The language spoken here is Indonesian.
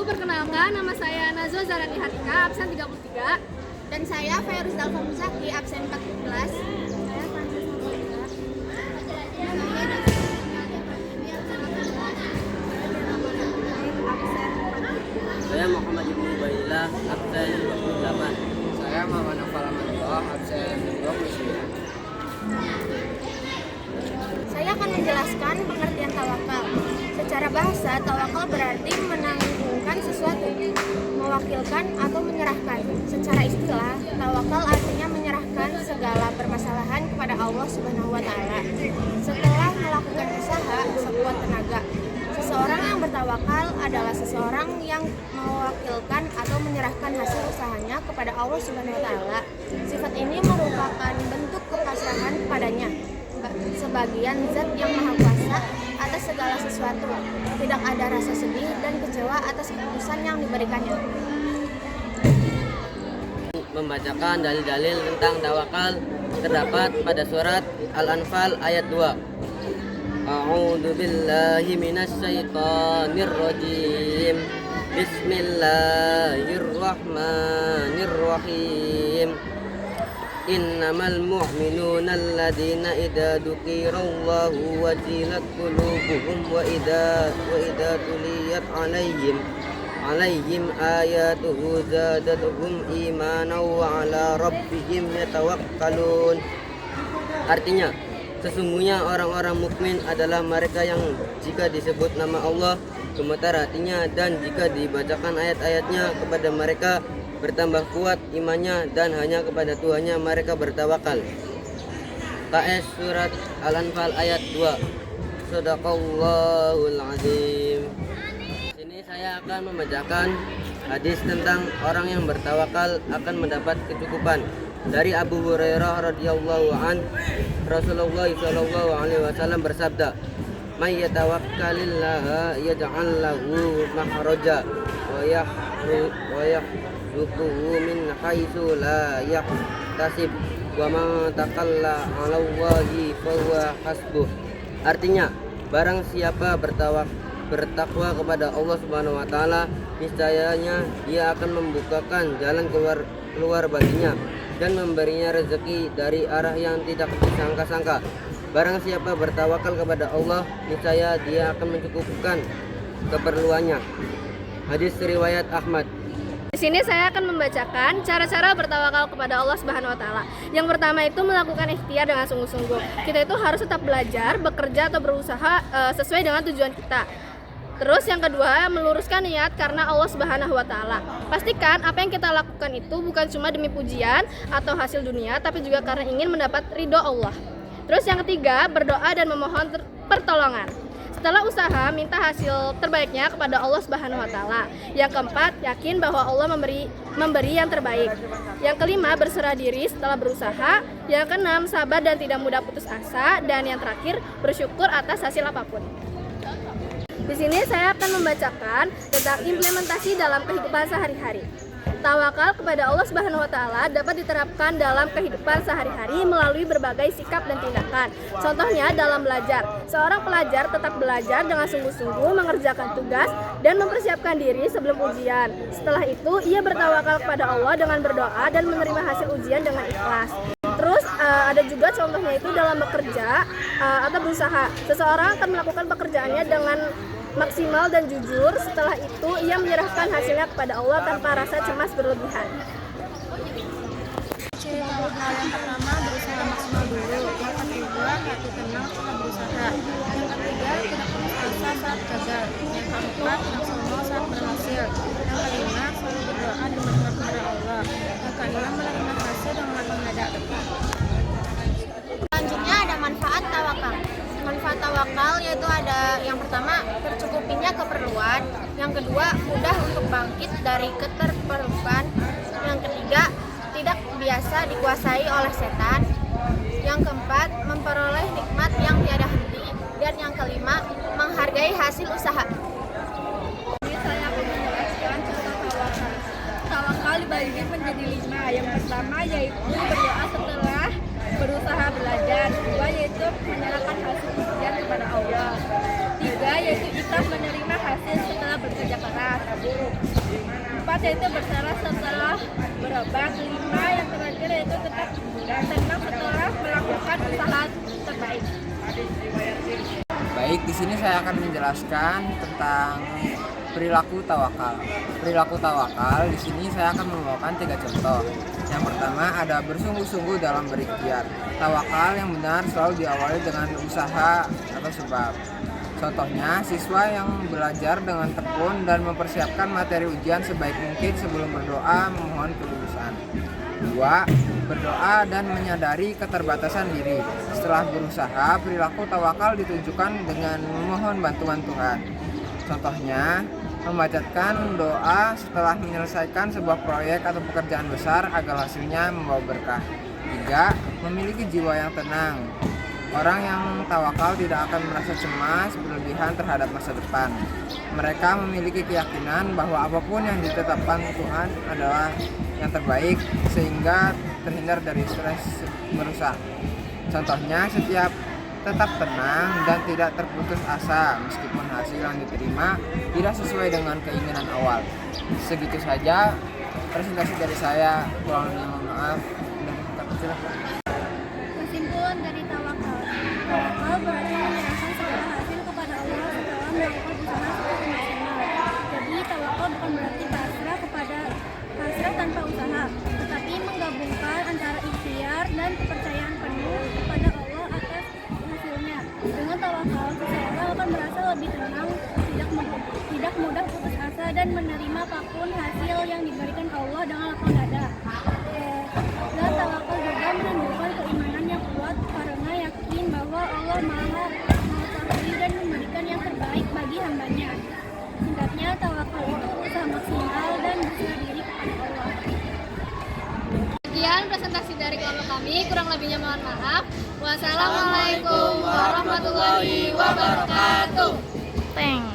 perkenalkan nama saya Nazwa Zarani Harika, absen 33. Dan saya Fairuz Dalfa Musaki, absen 14. Saya Francis Nurulita. Saya Muhammad Ibnu Ubaidillah, absen 28. Saya Muhammad Nafal Amanullah, absen 29. Saya akan menjelaskan pengertian tawakal. Secara bahasa, tawakal berarti menanggungkan sesuatu, mewakilkan atau menyerahkan. Secara istilah, tawakal artinya menyerahkan segala permasalahan kepada Allah Subhanahu wa taala. Setelah melakukan usaha sekuat tenaga, seseorang yang bertawakal adalah seseorang yang mewakilkan atau menyerahkan hasil usahanya kepada Allah Subhanahu wa taala. Sifat ini merupakan bentuk kepasrahan kepadanya, sebagian zat yang maha kuasa atas segala sesuatu. Tidak ada rasa sedih dan kecewa atas keputusan yang diberikannya. Membacakan dalil-dalil tentang tawakal terdapat pada surat Al-Anfal ayat 2. A'udzu billahi minasy syaithanir rajim. Bismillahirrahmanirrahim. Innamal mu'minuna alladzina idza dzukirallahu wajilat qulubuhum wa idza tuliyat alaihim ayatuhu zadatuhum imanan wa ala rabbihim yatawakkalun. Artinya, sesungguhnya orang-orang mukmin adalah mereka yang jika disebut nama Allah gemetar hatinya, dan jika dibacakan ayat-ayatnya kepada mereka bertambah kuat imannya, dan hanya kepada Tuhannya mereka bertawakal. KS Surat Al-Anfal ayat 2. Shadaqallahul azim. Sini saya akan membacakan hadis tentang orang yang bertawakal akan mendapat kecukupan. Dari Abu Hurairah radhiyallahu an, Rasulullah sallallahu alaihi wasallam bersabda, "May yatawakkalillah yaj'al lahu makhraja wa yarzuquhu min haitsu la yahtasib wa man taqalla 'ala Allahi fa huwa hasbuh." Artinya, barang siapa bertakwa kepada Allah Subhanahu wa taala, niscayanya Dia akan membukakan jalan keluar baginya dan memberinya rezeki dari arah yang tidak disangka-sangka. Barang siapa bertawakal kepada Allah, niscaya Dia akan mencukupkan keperluannya. Hadis riwayat Ahmad. Di sini saya akan membacakan cara-cara bertawakal kepada Allah Subhanahu wa taala. Yang pertama itu melakukan ikhtiar dengan sungguh-sungguh. Kita itu harus tetap belajar, bekerja atau berusaha sesuai dengan tujuan kita. Terus yang kedua, meluruskan niat karena Allah Subhanahu wa taala. Pastikan apa yang kita lakukan itu bukan cuma demi pujian atau hasil dunia, tapi juga karena ingin mendapat ridho Allah. Terus yang ketiga, berdoa dan memohon pertolongan. Setelah usaha, minta hasil terbaiknya kepada Allah Subhanahu wa taala. Yang keempat, yakin bahwa Allah memberi yang terbaik. Yang kelima, berserah diri setelah berusaha. Yang keenam, sabar dan tidak mudah putus asa. Dan yang terakhir, bersyukur atas hasil apapun. Di sini saya akan membacakan tentang implementasi dalam kehidupan sehari-hari. Tawakal kepada Allah Subhanahu wa taala dapat diterapkan dalam kehidupan sehari-hari melalui berbagai sikap dan tindakan. Contohnya dalam belajar. Seorang pelajar tetap belajar dengan sungguh-sungguh mengerjakan tugas dan mempersiapkan diri sebelum ujian. Setelah itu, ia bertawakal kepada Allah dengan berdoa dan menerima hasil ujian dengan ikhlas. Terus ada juga contohnya itu dalam bekerja atau berusaha. Seseorang akan melakukan pekerjaannya dengan maksimal dan jujur. Setelah itu ia menyerahkan hasilnya kepada Allah tanpa rasa cemas berlebihan. Ciri tawakal yang pertama, berusaha maksimal dulu. Yang kedua, hati tenang setelah berusaha. Yang ketiga, tidak putus asa saat gagal. Yang keempat, tidak sombong saat berhasil. Yang kelima, selalu berdoa dan berdoa kepada Allah. Yang keenam, menerima hasil dengan lapang dada. Selanjutnya ada manfaat tawakal. Manfaat tawakal yaitu ada yang pertama, tercukupinya keperluan. Yang kedua, mudah untuk bangkit dari keterpurukan. Yang ketiga, tidak biasa dikuasai oleh setan. Yang keempat, memperoleh nikmat yang tiada henti. Dan yang kelima, menghargai hasil usaha. Ini saya akan menjelaskan contoh tawakal. Tawakal dibagi menjadi 5. Yang pertama yaitu berdoa setelah berusaha belajar. 2 yaitu menyerahkan hasil ujian kepada Allah. 3 yaitu ikhlas menerima hasil setelah bekerja keras. 4 yaitu bersalah setelah berobat. 5 yang terakhir yaitu tetap tenang setelah melakukan usaha terbaik. Baik, di sini saya akan menjelaskan tentang perilaku tawakal. Perilaku tawakal di sini saya akan membawakan 3 contoh. Yang pertama ada bersungguh-sungguh dalam berikhtiar. Tawakal yang benar selalu diawali dengan usaha atau sebab. Contohnya, siswa yang belajar dengan tekun dan mempersiapkan materi ujian sebaik mungkin sebelum berdoa memohon kelulusan. 2. Berdoa dan menyadari keterbatasan diri. Setelah berusaha, perilaku tawakal ditunjukkan dengan memohon bantuan Tuhan. Contohnya, memanjatkan doa setelah menyelesaikan sebuah proyek atau pekerjaan besar agar hasilnya membawa berkah. 3. Memiliki jiwa yang tenang. Orang yang tawakal tidak akan merasa cemas berlebihan terhadap masa depan. Mereka memiliki keyakinan bahwa apapun yang ditetapkan Tuhan adalah yang terbaik sehingga terhindar dari stres merusak. Contohnya, setiap tetap tenang dan tidak terputus asa meskipun hasil yang diterima tidak sesuai dengan keinginan awal. Segitu saja presentasi dari saya. Kurang lebihnya mohon maaf. Kesimpulan dari tawakal. Tawakal berarti menyerahkan segala hasil kepada Allah setelah melakukan usaha secara maksimal. Jadi tawakal bukan berarti pasrah tanpa usaha, tetapi menggabungkan antara ikhtiar dan kepercayaan penuh kepada Allah atas hasilnya. Dengan tawakal, seseorang akan merasa lebih tenang, tidak mudah putus asa dan menerima apapun hasil yang diberikan Allah dengan lapang dada. Dan tawakal juga menunjukkan keimanan yang kuat karena yakin bahwa Allah Maha mengetahui dan memberikan yang terbaik bagi hambanya. Singkatnya, tawakal itu usaha maksimal dan berserah diri kepada Allah. Sekian presentasi dari kelompok kami, kurang lebihnya mohon maaf. Wassalamualaikum warahmatullahi wabarakatuh. Thanks.